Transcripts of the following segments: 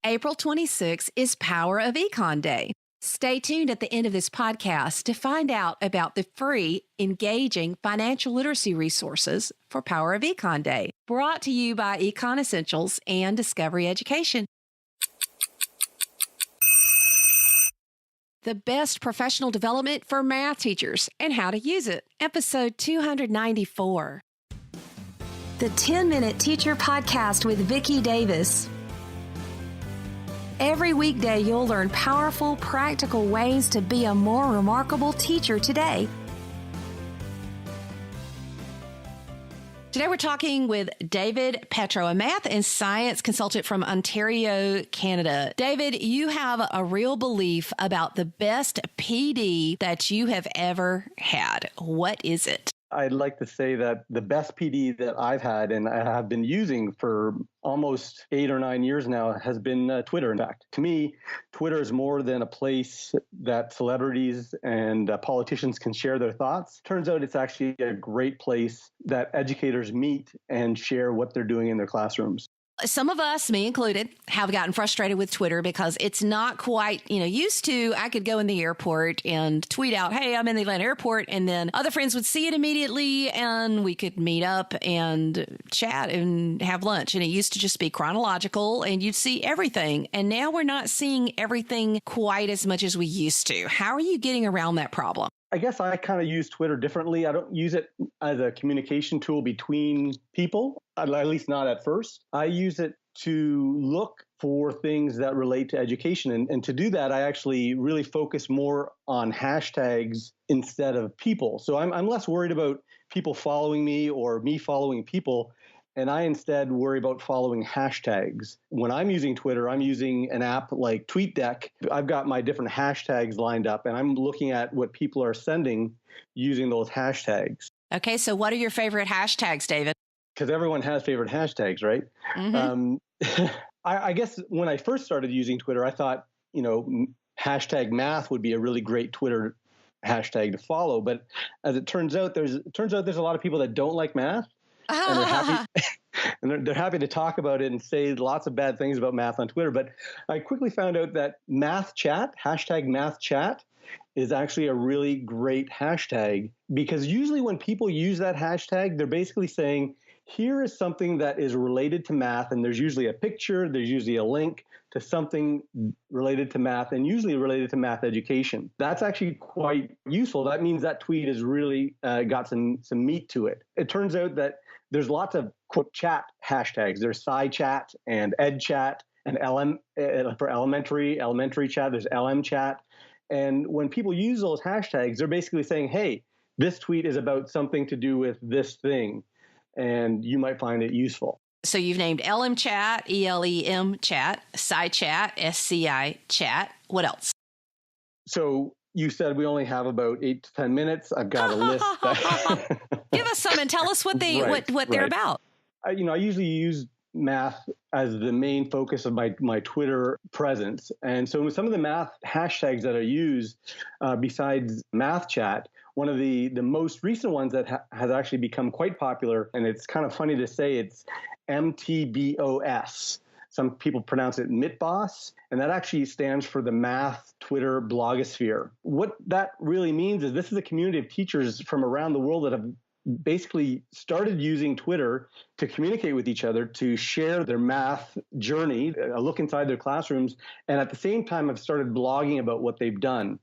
April 26th is Power of Econ Day. Stay tuned at the end of this podcast to find out about the free, engaging financial literacy resources for Power of Econ Day, brought to you by Econ Essentials and Discovery Education. The best professional development for math teachers and how to use it. Episode 294. The 10-Minute Teacher Podcast with Vicki Davis. Every weekday, you'll learn powerful, practical ways to be a more remarkable teacher today. Today, we're talking with David Petro, a math and science consultant from Ontario, Canada. David, you have a real belief about the best PD that you have ever had. What is it? I'd like to say that the best PD that I've had and I have been using for almost 8 or 9 years now has been Twitter. In fact, to me, Twitter is more than a place that celebrities and politicians can share their thoughts. Turns out it's actually a great place that educators meet and share what they're doing in their classrooms. Some of us, me included, have gotten frustrated with Twitter because it's not quite, used to. I could go in the airport and tweet out, hey, I'm in the Atlanta airport. And then other friends would see it immediately and we could meet up and chat and have lunch. And it used to just be chronological and you'd see everything. And now we're not seeing everything quite as much as we used to. How are you getting around that problem? I guess I kind of use Twitter differently. I don't use it as a communication tool between people, at least not at first. I use it to look for things that relate to education. And to do that, I actually really focus more on hashtags instead of people. So I'm less worried about people following me or me following people. And I instead worry about following hashtags. When I'm using Twitter, I'm using an app like TweetDeck. I've got my different hashtags lined up, and I'm looking at what people are sending using those hashtags. Okay, so what are your favorite hashtags, David? Because everyone has favorite hashtags, right? Mm-hmm. I guess when I first started using Twitter, I thought, hashtag math would be a really great Twitter hashtag to follow. But as it turns out, there's a lot of people that don't like math. And they're happy, and they're happy to talk about it and say lots of bad things about math on Twitter. But I quickly found out that math chat, hashtag math chat, is actually a really great hashtag because usually when people use that hashtag, they're basically saying, here is something that is related to math, and there's usually a picture, there's usually a link to something related to math and usually related to math education. That's actually quite useful. That means that tweet has really got some meat to it. It turns out that there's lots of quote chat hashtags. There's SciChat and EdChat and LM for elementary chat. There's LM chat. And when people use those hashtags, they're basically saying, hey, this tweet is about something to do with this thing. And you might find it useful. So you've named LM Chat, ELEM Chat, SciChat, SCI Chat. What else? So you said we only have about 8 to 10 minutes. I've got a list. Give us some and tell us what they're about. I usually use math as the main focus of my Twitter presence. And so some of the math hashtags that I use besides math chat, one of the most recent ones that has actually become quite popular, and it's kind of funny to say, it's MTBOS. Some people pronounce it MITBOS, and that actually stands for the Math Twitter Blogosphere. What that really means is this is a community of teachers from around the world that have basically started using Twitter to communicate with each other, to share their math journey, a look inside their classrooms, and at the same time have started blogging about what they've done.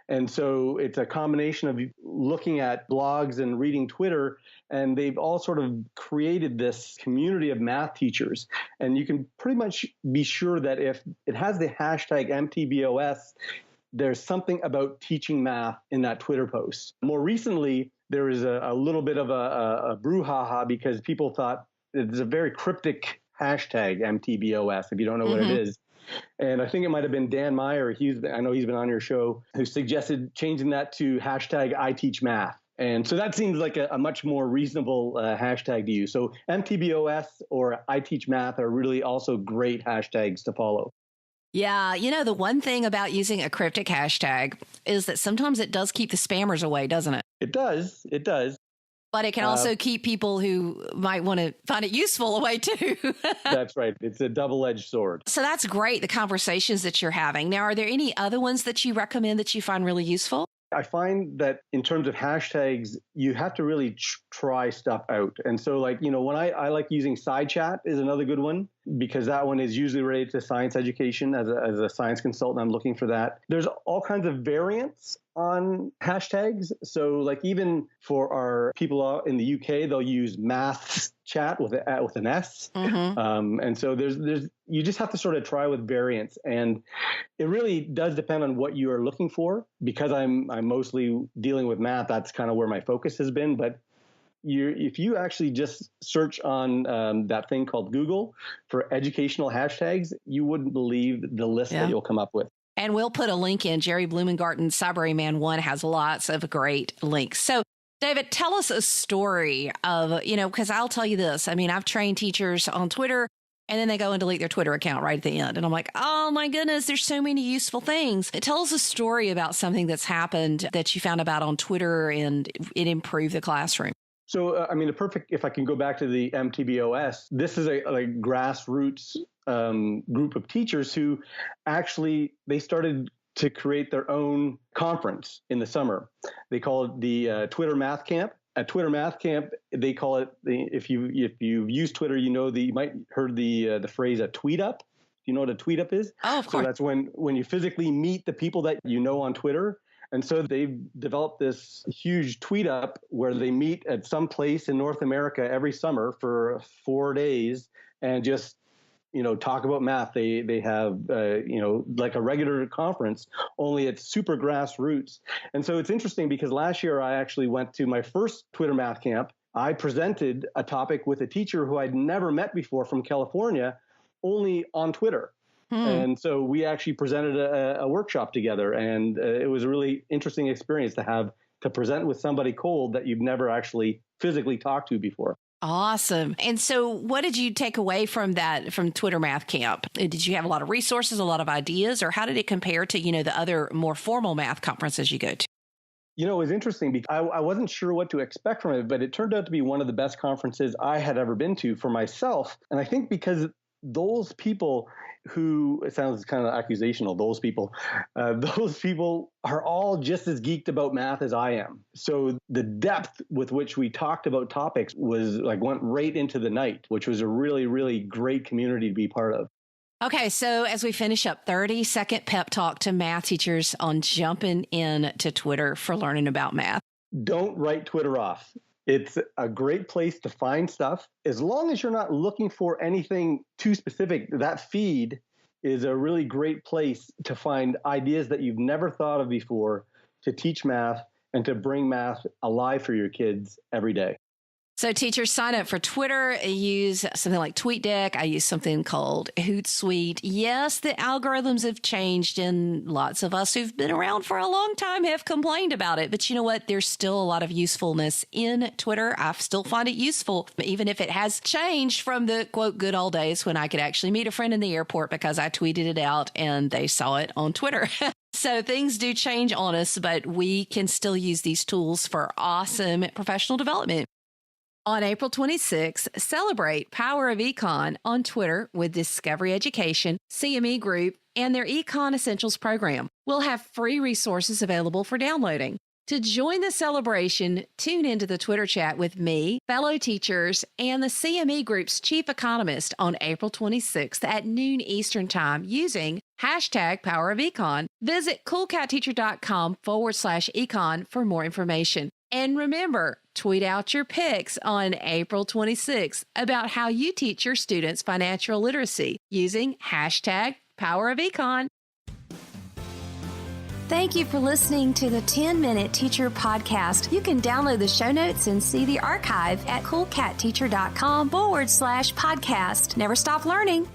And so it's a combination of looking at blogs and reading Twitter, and they've all sort of created this community of math teachers. And you can pretty much be sure that if it has the hashtag MTBOS, there's something about teaching math in that Twitter post. More recently, there was a little bit of a brouhaha because people thought it's a very cryptic hashtag, MTBOS, if you don't know what it is. And I think it might have been Dan Meyer, I know he's been on your show, who suggested changing that to hashtag I teach math. And so that seems like a much more reasonable hashtag to use. So MTBOS or I teach math are really also great hashtags to follow. Yeah, the one thing about using a cryptic hashtag is that sometimes it does keep the spammers away, doesn't it? It does. But it can also keep people who might want to find it useful away too. That's right. It's a double-edged sword. So that's great, the conversations that you're having. Now, are there any other ones that you recommend that you find really useful? I find that in terms of hashtags, you have to really try stuff out. And so when I like using SciChat is another good one, because that one is usually related to science education. As a science consultant, I'm looking for that. There's all kinds of variants on hashtags. So even for our people in the UK, they'll use maths chat with an S. Mm-hmm. And so there's you just have to sort of try with variants. And it really does depend on what you are looking for. Because I'm mostly dealing with math, that's kind of where my focus has been. But if you actually just search on that thing called Google for educational hashtags, you wouldn't believe the list that you'll come up with. And we'll put a link in. Jerry Blumengarten's Cybrary Man 1 has lots of great links. So, David, tell us a story of, because I'll tell you this. I mean, I've trained teachers on Twitter, and then they go and delete their Twitter account right at the end. And I'm like, oh, my goodness, there's so many useful things. Tell us a story about something that's happened that you found about on Twitter and it improved the classroom. So, if I can go back to the MTBOS, this is a grassroots group of teachers who actually, they started to create their own conference in the summer. They call it the Twitter Math Camp. At Twitter Math Camp, they call it, if you've used Twitter, you might heard the phrase a tweet up. Do you know what a tweet up is? Oh, of course. So that's when you physically meet the people that you know on Twitter. And so they've developed this huge tweet up where they meet at some place in North America every summer for 4 days and just, talk about math. They have, like a regular conference, only it's super grassroots. And so it's interesting because last year I actually went to my first Twitter Math Camp. I presented a topic with a teacher who I'd never met before from California, only on Twitter. And so we actually presented a workshop together, and it was a really interesting experience to present with somebody cold that you've never actually physically talked to before. Awesome. And so what did you take away from Twitter Math Camp? Did you have a lot of resources, a lot of ideas, or how did it compare to, the other more formal math conferences you go to? It was interesting because I wasn't sure what to expect from it, but it turned out to be one of the best conferences I had ever been to for myself. And I think because those people who, it sounds kind of accusational, those people are all just as geeked about math as I am. So the depth with which we talked about topics was went right into the night, which was a really, really great community to be part of. Okay, so as we finish up, 30-second pep talk to math teachers on jumping in to Twitter for learning about math. Don't write Twitter off. It's a great place to find stuff. As long as you're not looking for anything too specific, that feed is a really great place to find ideas that you've never thought of before, to teach math and to bring math alive for your kids every day. So teachers, sign up for Twitter. Use something like TweetDeck. I use something called Hootsuite. Yes, the algorithms have changed, and lots of us who've been around for a long time have complained about it. But you know what? There's still a lot of usefulness in Twitter. I still find it useful, even if it has changed from the, quote, good old days when I could actually meet a friend in the airport because I tweeted it out and they saw it on Twitter. So things do change on us, but we can still use these tools for awesome professional development. On April 26th, celebrate Power of Econ on Twitter with Discovery Education, CME Group, and their Econ Essentials program. We'll have free resources available for downloading. To join the celebration, tune into the Twitter chat with me, fellow teachers, and the CME Group's chief economist on April 26th at noon Eastern Time using hashtag Power of Econ. Visit coolcatteacher.com/econ for more information. And remember, tweet out your pics on April 26th about how you teach your students financial literacy using hashtag Power of Econ. Thank you for listening to the 10-Minute Teacher Podcast. You can download the show notes and see the archive at coolcatteacher.com/podcast. Never stop learning.